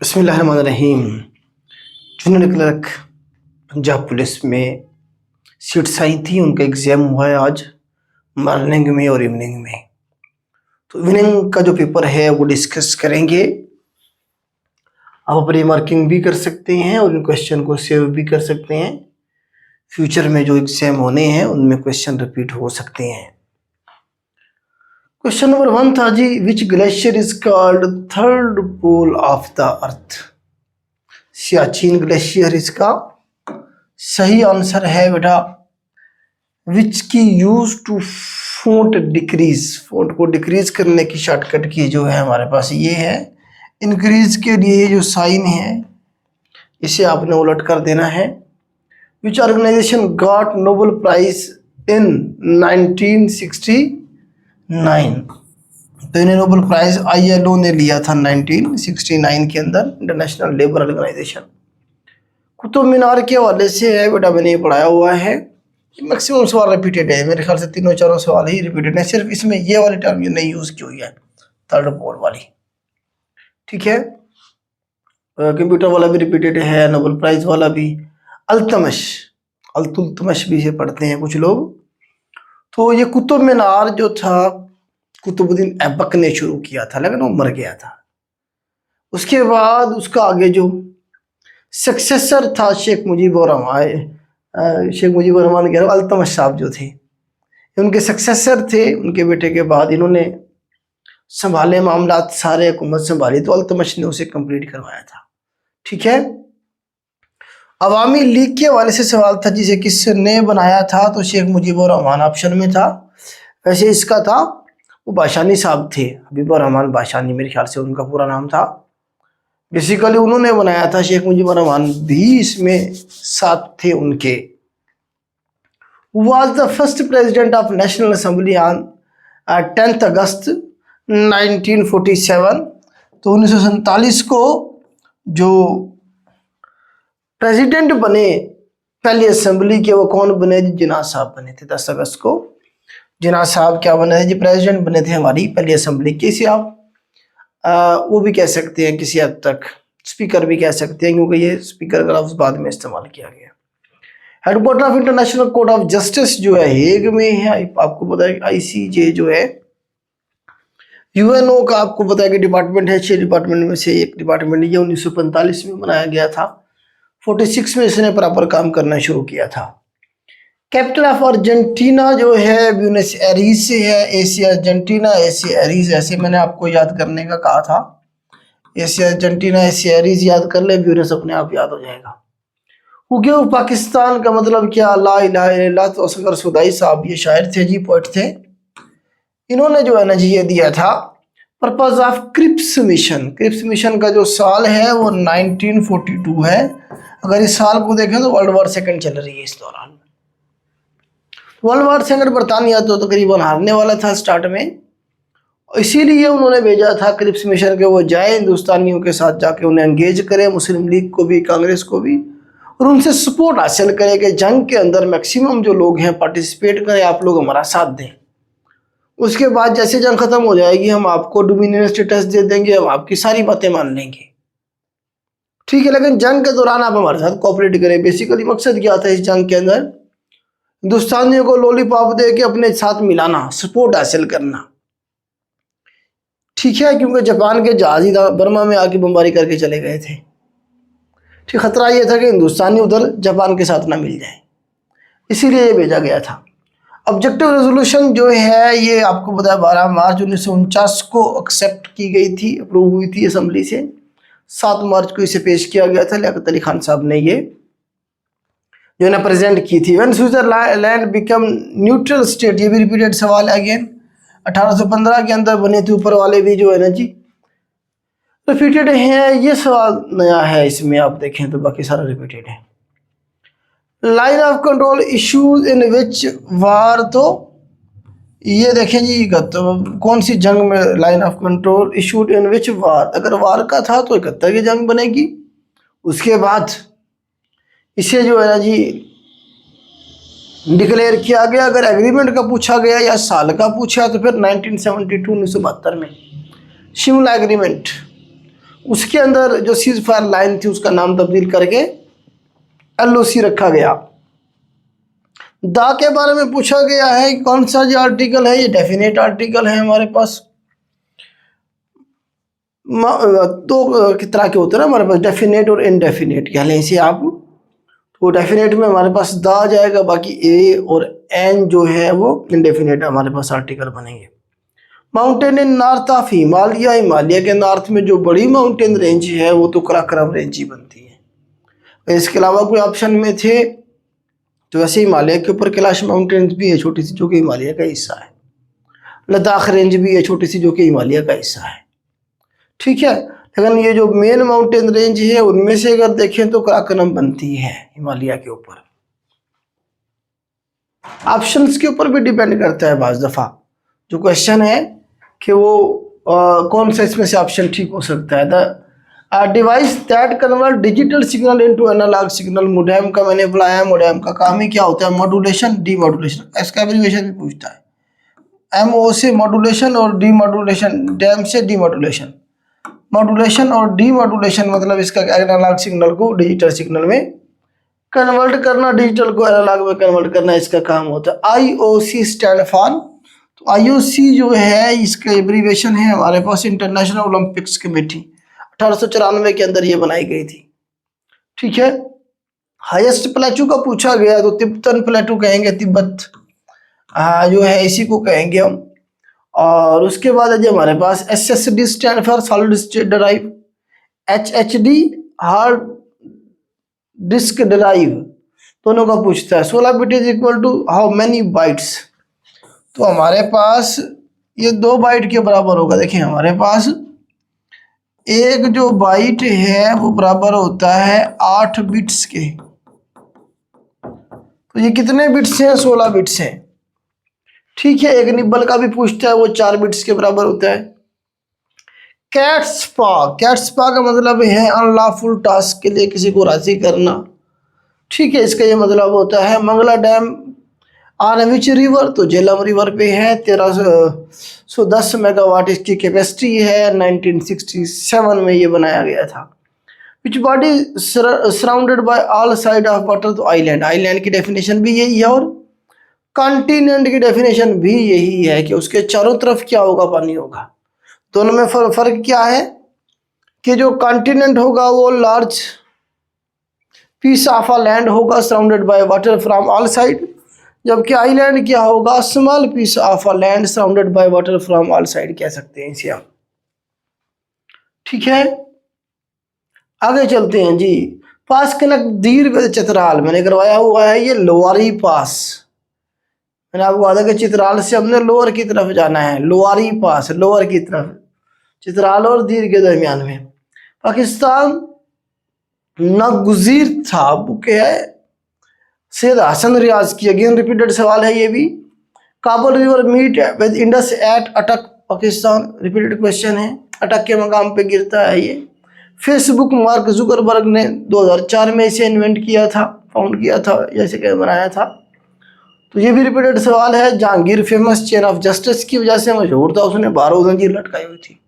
बिस्मिल्लाहिर्रहमानिर्रहीम। Junior clerk Punjab police में seats आई थी, उनका एग्ज़ाम हुआ है आज मॉर्निंग में और इवनिंग में। तो इवनिंग का जो पेपर है वो डिस्कस करेंगे। आप अपनी मार्किंग भी कर सकते हैं और इन क्वेश्चन को सेव भी कर सकते हैं। फ्यूचर में जो एग्ज़ाम होने हैं उनमें क्वेश्चन रिपीट हो सकते हैं। क्वेश्चन नंबर 1 था जी, which glacier is called third pole of the earth. Siachen glacier इसका सही आंसर है बेटा। Which key use to font decrease, font को डिक्रीज करने की शॉर्टकट की जो है हमारे पास ये है। इंक्रीज के लिए जो साइन है इसे आपने उलट कर देना है। Which organisation got Nobel prize in 1969। तो इन्हें नोबेल प्राइज ILO ने लिया था 1969 के अंदर, international labour organisation. Qutub Minar के हवाले से है बेटा, मैंने ये पढ़ाया हुआ है। मैक्सिमम सवाल रिपीटेड है, मेरे ख्याल से 3-4 सवाल ही रिपीटेड है। सिर्फ इसमें ये वाली टर्म ये नहीं यूज की हुई है, थर्ड पोल वाली। ठीक है, कंप्यूटर वाला भी रिपीटेड है, नोबेल प्राइज वाला भी। अल्तमश, अल्तुल्तमश भी से पढ़ते हैं कुछ लोग। तो ये कुतुब मीनार जो था कुतुबुद्दीन ऐबक ने शुरू किया था, लेकिन वो मर गया था। उसके बाद उसका आगे जो सक्सेसर था शेख मुजीबुर रहमान कह रहा हूँ, अल्तमश साहब जो थे उनके सक्सेसर थे। उनके बेटे के बाद इन्होंने संभाले मामलात, सारे हुकूमत संभाली, तो अल्तमश ने उसे कंप्लीट करवाया था। ठीक है, अवामी लीग के हवाले से सवाल था, जिसे किसने बनाया था, तो शेख मुजीबुर रहमान ऑप्शन में था। वैसे इसका था वो बाशानी साहब थे, हबीबुर रहमान बाशानी मेरे ख्याल से उनका पूरा नाम था। बेसिकली उन्होंने बनाया था, शेख मुजीबुर रहमान भी इसमें साथ थे उनके। Was the first president of national assembly on 10 अगस्त 1947। तो 1947 को जो प्रेसिडेंट बने पहली असेंबली के, वो कौन बने? जिन्ना साहब बने थे 10 अगस्त को। जिन्ना साहब क्या बने थे जी? प्रेसिडेंट बने थे हमारी पहली असेंबली के। इसे आप वो भी कह सकते हैं, किसी हद तक स्पीकर भी कह सकते हैं, क्योंकि ये स्पीकर का लफ्ज़ बाद में इस्तेमाल किया गया। Headquarter of international court of justice जो है हेग में है। आपको पता है ICJ जो है UNO का, आपको पता है कि डिपार्टमेंट है। 6 डिपार्टमेंट में से एक डिपार्टमेंट ये 1945 में बनाया गया था। 46 में इसने प्रॉपर काम करना शुरू किया था। कैपिटल ऑफ अर्जेंटीना जो है ब्यूनस एरीज से है। AC अर्जेंटीना, AC एरीज, ऐसे मैंने आपको याद करने का कहा था। AC अर्जेंटीना, AC एरीज याद कर ले, ब्यूनस अपने आप याद हो जाएगा। हुगे पाकिस्तान का मतलब क्या? ला इलाहा इल्लल्लाह। तो असगर सुदाई साहब ये शायर थे जी, पोएट थे। इन्होंने जो है ना जी ये दिया था purpose of Cripps mission. Cripps mission का जो साल है वो 1942 है। अगर इस साल को देखें तो वर्ल्ड वॉर सेकंड चल रही है इस दौरान। वर्ल्ड वॉर सेकंड बरतानिया तो तकरीबन हारने वाला था स्टार्ट में, इसीलिए उन्होंने भेजा था क्रिप्स मिशन के वो जाए हिंदुस्तानियों के साथ, जाके उन्हें एंगेज करें, मुस्लिम लीग को भी, कांग्रेस को भी, और उनसे सपोर्ट हासिल करें कि जंग के अंदर मैक्सिमम जो लोग हैं पार्टिसिपेट करें, आप लोग हमारा साथ दें। उसके बाद जैसे जंग खत्म हो जाएगी हम आपको डोमिनियन स्टेटस दे देंगे, हम आपकी सारी बातें मान लेंगे। ठीक है, लेकिन जंग के दौरान आप हमारे साथ कोऑपरेट करें। बेसिकली मकसद क्या था इस जंग के अंदर? हिंदुस्तानियों को लॉलीपॉप दे के अपने साथ मिलाना, सपोर्ट हासिल करना। ठीक है, क्योंकि जापान के जहाज ही बर्मा में आके बमबारी करके चले गए थे। ठीक, खतरा ये था कि हिंदुस्तानी उधर जापान के साथ ना मिल जाए, इसीलिए ये भेजा गया था। ऑब्जेक्टिव रेजोल्यूशन जो है ये आपको पता है 12 मार्च 1949 को एक्सेप्ट की गई थी, अप्रूव हुई थी असेंबली से। 7 मार्च को इसे पेश किया गया था, लियाकत अली खान साहब ने ये जो है प्रेजेंट की थी। When Switzerland become neutral state, ये भी रिपीटेड सवाल है अगेन। 1815 के अंदर बने थे, ऊपर वाले भी जो है ना जी रिपीटेड हैं। ये सवाल नया है इसमें, आप देखें तो बाकी सारा रिपीटेड है। Line of control issues in which war, तो ये देखें जी तो कौन सी जंग में line of control issued in which war? अगर वार का था तो 71 की जंग बनेगी। उसके बाद इसे जो है ना जी डिक्लेयर किया गया। अगर एग्रीमेंट का पूछा गया या साल का पूछा तो फिर 1972 1972 में शिमला एग्रीमेंट। उसके अंदर जो सीज फायर लाइन थी उसका नाम तब्दील करके LOC रखा गया। दा के बारे में पूछा गया है कौन सा जो आर्टिकल है, ये डेफिनेट आर्टिकल है हमारे पास। तो किस तरह के होते हैं ना हमारे पास, डेफिनेट और इनडेफिनेट कह लें इसे आप। तो डेफिनेट में हमारे पास दा आ जाएगा, बाकी ए और एन जो है वो इनडेफिनेट हमारे पास आर्टिकल बनेंगे। Mountain in north of Himalaya, Himalaya के नॉर्थ में जो बड़ी माउंटेन रेंज है वो तो कराकोरम रेंज ही बनती है। इसके अलावा कोई ऑप्शन में थे तो वैसे हिमालय के ऊपर कैलाश माउंटेन्स भी है छोटी सी, जो कि हिमालय का हिस्सा है। लद्दाख रेंज भी है छोटी सी, जो कि हिमालय का हिस्सा है। ठीक है, लेकिन ये जो मेन माउंटेन रेंज है उनमें से अगर देखें तो कराकोरम बनती है हिमालय के ऊपर। ऑप्शंस के ऊपर भी डिपेंड करता है बाज दफा जो क्वेश्चन है कि वो कौन सा इसमें से ऑप्शन ठीक हो सकता है। The device that convert digital signal into analogue signal, modem का मैंने बुलाया। मोडेम का काम ही क्या होता है, मॉड्यूलेशन डीमॉड्यूलेशन। इसका एब्रीविएशन भी पूछता है। MO से मॉड्यूलेशन और डीमॉड्यूलेशन, डैम से डीमॉड्यूलेशन। मॉड्यूलेशन और डीमॉड्यूलेशन मतलब इसका एनालॉग सिग्नल को डिजिटल सिग्नल में कन्वर्ट करना, डिजिटल को एनालॉग में कन्वर्ट करना इसका काम होता है। IOC स्टैंड फॉर, तो IOC जो है इसका एब्रीविएशन है हमारे पास इंटरनेशनल ओलंपिक्स कमेटी। 1894 के अंदर ये बनाई गई थी। ठीक है, हाईएस्ट प्लेटू का पूछा गया तो तिब्बतन प्लेटू कहेंगे, तिब्बत जो है इसी को कहेंगे हम। और उसके बाद है जो हमारे पास SSD stand for solid state drive, HHD hard disk drive, दोनों का पूछता है। 16 bit is equal to how many bytes, तो हमारे पास ये 2 बाइट के बराबर होगा। देखिए हमारे पास एक जो बाइट है वो बराबर होता है 8 बिट्स के, तो ये कितने बिट्स हैं, 16 बिट्स हैं। ठीक है, एक निब्बल का भी पूछता है, वो 4 बिट्स के बराबर होता है। कैट्स पा का मतलब है अनलॉफुल टास्क के लिए किसी को राजी करना। ठीक है, इसका ये मतलब होता है। Mangla dam on which river, तो झेलम रिवर पे है। 1310 मेगावाट इसकी कैपेसिटी है। 1967 में ये बनाया गया था। Which body surrounded by all side of water, तो आइलैंड। आइलैंड की डेफिनेशन भी यही है और कॉन्टिनेंट की डेफिनेशन भी यही है कि उसके चारों तरफ क्या होगा, पानी होगा। दोनों में फर्क क्या है कि जो कॉन्टिनेंट होगा वो large piece of a land होगा surrounded by water from all side, जबकि आइलैंड क्या होगा, small piece of a land surrounded by water from all side कह सकते हैं इसे हम। ठीक है, आगे चलते हैं जी। पास कनक दीर चित्राल मैंने करवाया हुआ है, ये लोअरी पास। मैंने आपको कहा था कि चित्राल से हमने लोअर की तरफ जाना है, लोअरी पास लोअर की तरफ, चित्राल और दीर के दरमियान में। पाकिस्तान नागुजीर था, बुक है सैयद हसन रियाज की। अगेन रिपीटेड सवाल है ये भी। Kabul river meet with Indus at Attock, Pakistan, repeated question है। अटक के मकाम पे गिरता है ये। फेसबुक मार्क जुकरबर्ग ने 2004 में इसे इन्वेंट किया था, फाउंड किया था, जैसे कि बनाया था। तो ये भी रिपीटेड सवाल है। Jahangir famous chain of justice की वजह से मशहूर था, उसने 12 जंजीर लटकाई हुई थी।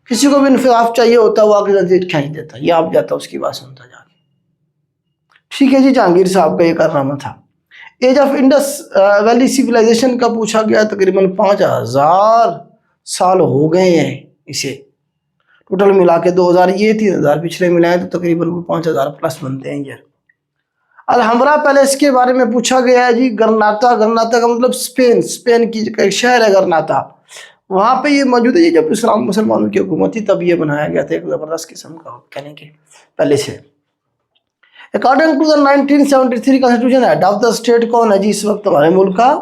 किसी को भी इंसाफ चाहिए होता वो आगे जंजीर खींच देता, ये आप जाता उसकी बात सुनता जाके। ठीक है जी, जहांगीर साहब का ये कारनामा था। Age of Indus valley civilisation का पूछा गया, तकरीबन 5000 साल हो गए हैं इसे टोटल मिला के। 2000 ये 3000 पिछले मिलाएं तो तकरीबन 5000 प्लस बनते हैं ये। अलहमरा पैलेस के बारे में पूछा गया है जी। गरनाता, गरनाता का मतलब स्पेन, स्पेन की एक शहर है गरनाता, वहाँ पे ये मौजूद है। जब इस्लाम मुसलमानों की हुकूमत थी तब ये बनाया गया था, एक ज़बरदस्त किस्म का कहने के पैलेस है। According to the 1973 constitution, head of the state कौन है जी इस वक्त हमारे मुल्क का?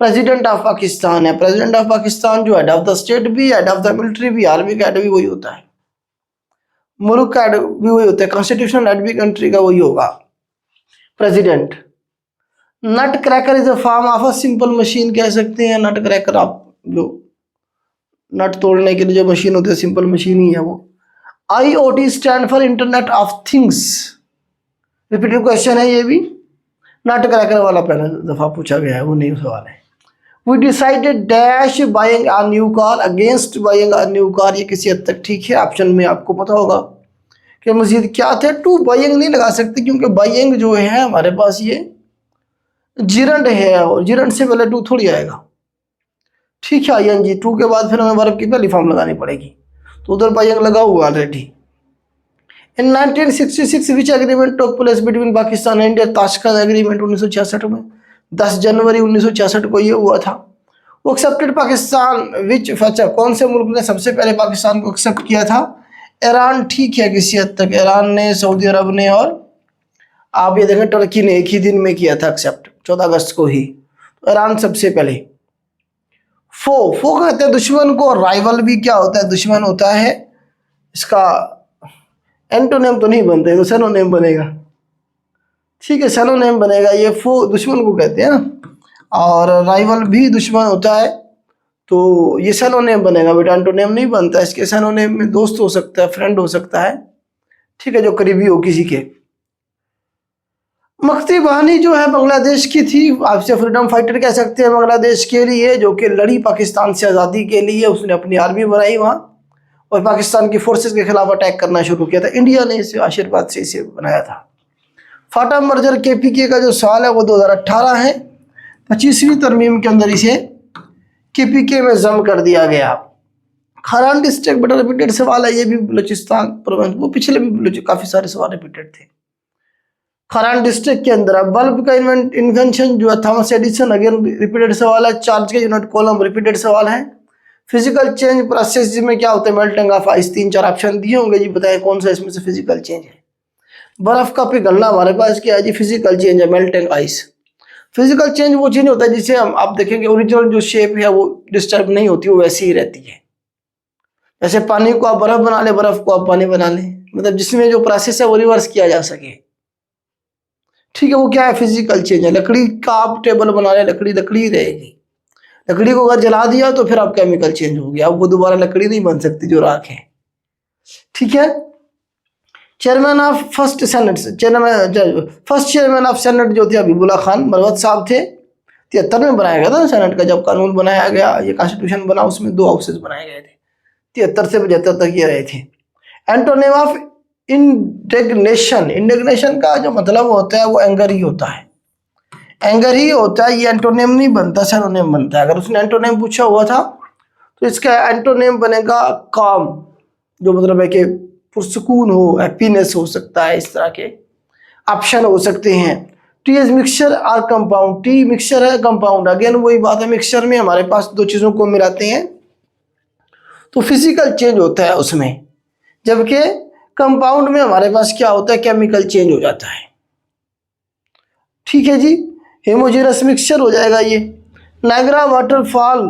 प्रेसिडेंट ऑफ पाकिस्तान है। प्रेसिडेंट ऑफ पाकिस्तान जो हेड ऑफ द स्टेट भी, हेड ऑफ द मिलिट्री भी, आर्मी का हेड भी वही होता है, मुल्क का हेड भी वही होता है, कॉन्स्टिट्यूशनल हेड भी कंट्री का वही होगा, president. Nutcracker is a form of a simple machine कह सकते हैं। नट क्रैकर, आप जो नट तोड़ने के लिए जो मशीन होती है, सिंपल मशीन ही है वो। IoT stand for internet of things, repeated question है ये भी। नट क्रैकर वाला पहले दफा पूछा गया है, वो नहीं सवाल है। We decided dash buying a new car, against buying a new car, ये किसी हद तक ठीक है। ऑप्शन में आपको पता होगा कि मजीद क्या थे। टू बाइंग नहीं लगा सकते क्योंकि बाइंग जो है हमारे पास ये जिरंड है और जिरंड से पहले टू थोड़ी आएगा, ठीक है। आईएनजी टू के बाद फिर हमें वर्ब की पहली फॉर्म लगानी पड़ेगी, तो उधर बाइंग लगा हुआ already. In 1966 which agreement took place between Pakistan and India, Tashkent agreement 1966 में 10 जनवरी 1966 को ये हुआ था। वो एक्सेप्टेड पाकिस्तान विच फचा, कौन से मुल्क ने सबसे पहले पाकिस्तान को एक्सेप्ट किया था? ईरान, ठीक है किसी हद तक ईरान ने, सऊदी अरब ने, और आप ये देखें टर्की ने एक ही दिन में किया था एक्सेप्ट, 14 अगस्त को ही। तो ईरान सबसे पहले। फो कहते हैं दुश्मन को, राइवल भी क्या होता है? दुश्मन होता है। इसका एंटोनेम तो नहीं बनता है, तो सेनोनेम बनेगा, ठीक है, सेनोनेम बनेगा। ये फो दुश्मन को कहते हैं ना, और राइवल भी दुश्मन होता है, तो ये सेनोनेम बनेगा बेटा, एंटोनेम नहीं बनता। इसके सेनोनेम में दोस्त हो सकता है, फ्रेंड हो सकता है, ठीक है, जो करीबी हो किसी के। मक्ती बहानी जो है बांग्लादेश की थी, आपसे फ्रीडम फाइटर कह सकते हैं बांग्लादेश के लिए, जो कि लड़ी पाकिस्तान से आज़ादी के लिए। उसने अपनी आर्मी बनाई वहाँ और पाकिस्तान की फोर्सेस के खिलाफ अटैक करना शुरू किया था। इंडिया ने इसे आशीर्वाद से इसे बनाया था। फाटा मर्जर केपीके का जो साल है वो 2018 है। 25वीं तरमीम के अंदर इसे केपीके में जम कर दिया गया। खारान डिस्ट्रिक्ट बड़ा रिपीटेड सवाल है, ये भी बलूचिस्तान प्रोविंस, वो पिछले भी काफ़ी सारे सवाल रिपीटेड थे। खारान डिस्ट्रिक्ट के अंदर बल्ब का इन्वेंशन जो है थॉमस एडिसन, अगेन रिपीटेड सवाल है। चार्ज के यूनिट कॉलम, रिपीटेड सवाल है। फिजिकल चेंज प्रोसेस जिसमें क्या होता है? Melting of ice. 3-4 ऑप्शन दिए होंगे जी, बताएं कौन सा इसमें से फिजिकल चेंज है। बर्फ का पिघलना हमारे पास क्या है जी? फिजिकल चेंज है, मेल्टिंग आइस। फिजिकल चेंज वो चेंज होता है जिसे हम आप देखेंगे ओरिजिनल जो शेप है वो डिस्टर्ब नहीं होती, वो वैसी ही रहती है। जैसे पानी को आप बर्फ बना ले, बर्फ को आप पानी बना ले, मतलब जिसमें जो प्रोसेस है वो रिवर्स किया जा सके, ठीक है, वो क्या है? फिजिकल चेंज है। लकड़ी का आप टेबल बना ले, लकड़ी लकड़ी रहेगी। लकड़ी को अगर जला दिया तो फिर आप केमिकल चेंज हो गया, अब वो दोबारा लकड़ी नहीं बन सकती जो राख है, ठीक है। Chairman of first senate, first chairman of senate जो थे हबीबुल्ला खान मरवत साहब थे। 73 में बनाया गया था सेनेट का, जब कानून बनाया गया, ये कॉन्स्टिट्यूशन बना, उसमें 2 हाउसेस बनाए गए थे। 73 से 75 तक ये रहे थे। एंटोनिम ऑफ इंडिग्नेशन, इंडिग्नेशन का जो मतलब होता है वो एंगर ही होता है, एंगर ही होता है। ये एंटोनिम नहीं बनता, सिनोनिम बनता है। अगर उसने एंटोनिम पूछा हुआ था तो इसका एंटोनिम बनेगा काम, जो मतलब है कि पुरसुकून हो, हैप्पीनेस हो सकता है, इस तरह के ऑप्शन हो सकते हैं। टी इज मिक्सचर और कंपाउंड, टी मिक्सचर है, कंपाउंड अगेन वही बात है, मिक्सचर में हमारे पास 2 चीज़ों को मिलाते हैं तो फिजिकल चेंज होता है उसमें, जबकि कंपाउंड में हमारे पास क्या होता है? केमिकल चेंज हो जाता है, ठीक है जी। हेमोजेनस मिक्सचर हो जाएगा ये। Niagara waterfall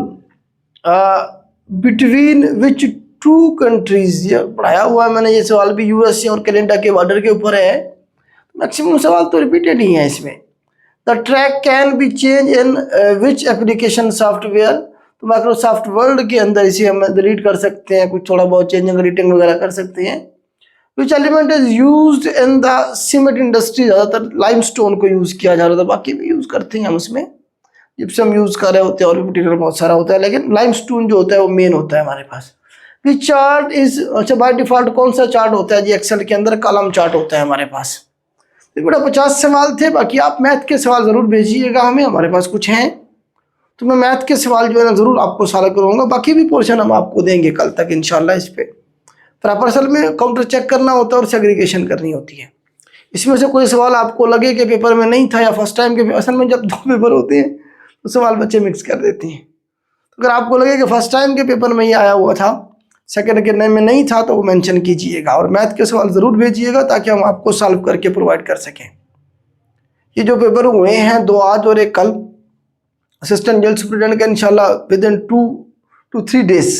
between which 2 countries, ये पढ़ाया हुआ है मैंने, ये सवाल भी यूएसए और कनाडा के बॉर्डर के ऊपर है। मैक्सिमम सवाल तो रिपीटेड ही है इसमें। The track can be change in which application software, तो माइक्रोसॉफ्ट वर्ड के अंदर इसे हम डिलीट कर सकते हैं, कुछ थोड़ा बहुत चेंजिंग एडिटिंग वगैरह कर सकते हैं। Which element is used in the cement industry, ज़्यादातर लाइमस्टोन को यूज़ किया जा रहा था, बाकी भी यूज़ करते हैं हम उसमें, जिप्सम यूज़ कर रहे होते हैं और भी मटीरियल बहुत सारा होता है, लेकिन लाइमस्टोन जो होता है वो मेन होता है हमारे पास। विच चार्ट इज, अच्छा बाय डिफॉल्ट कौन सा चार्ट होता है जी? एक्सेल के अंदर कॉलम चार्ट होता है हमारे पास। तो बड़ा 50 सवाल थे, बाकी आप मैथ के सवाल ज़रूर भेजिएगा हमें, हमारे पास कुछ हैं तो मैं मैथ के सवाल जो है ना ज़रूर आपको सॉल्व करूँगा। बाकी भी पोर्शन हम आपको देंगे कल तक इंशाल्लाह। इस पर प्रॉपर असल में काउंटर चेक करना होता है और सेग्रीगेशन करनी होती है। इसमें से कोई सवाल आपको लगे कि पेपर में नहीं था या फर्स्ट टाइम के, असल में जब 2 पेपर होते हैं तो सवाल बच्चे मिक्स कर देते हैं। अगर आपको लगे कि फर्स्ट टाइम के पेपर में ये आया हुआ था, सेकेंड के में नहीं था, तो वो मेंशन कीजिएगा और मैथ के सवाल ज़रूर भेजिएगा ताकि हम आपको सॉल्व करके प्रोवाइड कर सकें। ये जो पेपर हुए हैं 2 आज और 1 कल, असिस्टेंट जेल सुप्रिटेंडेंट का इंशाल्लाह विद इन 2 to 3 डेज,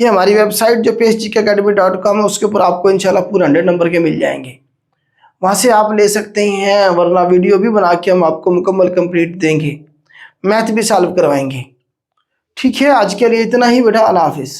ये हमारी वेबसाइट जो psgkacademy.com है उसके ऊपर आपको इंशाल्लाह पूरे 100 नंबर के मिल जाएंगे, वहाँ से आप ले सकते हैं, वरना वीडियो भी बना के हम आपको मुकम्मल कंप्लीट देंगे, मैथ भी सॉल्व करवाएंगे। ठीक है, आज के लिए इतना ही बेटा, अल्लाह हाफिज़।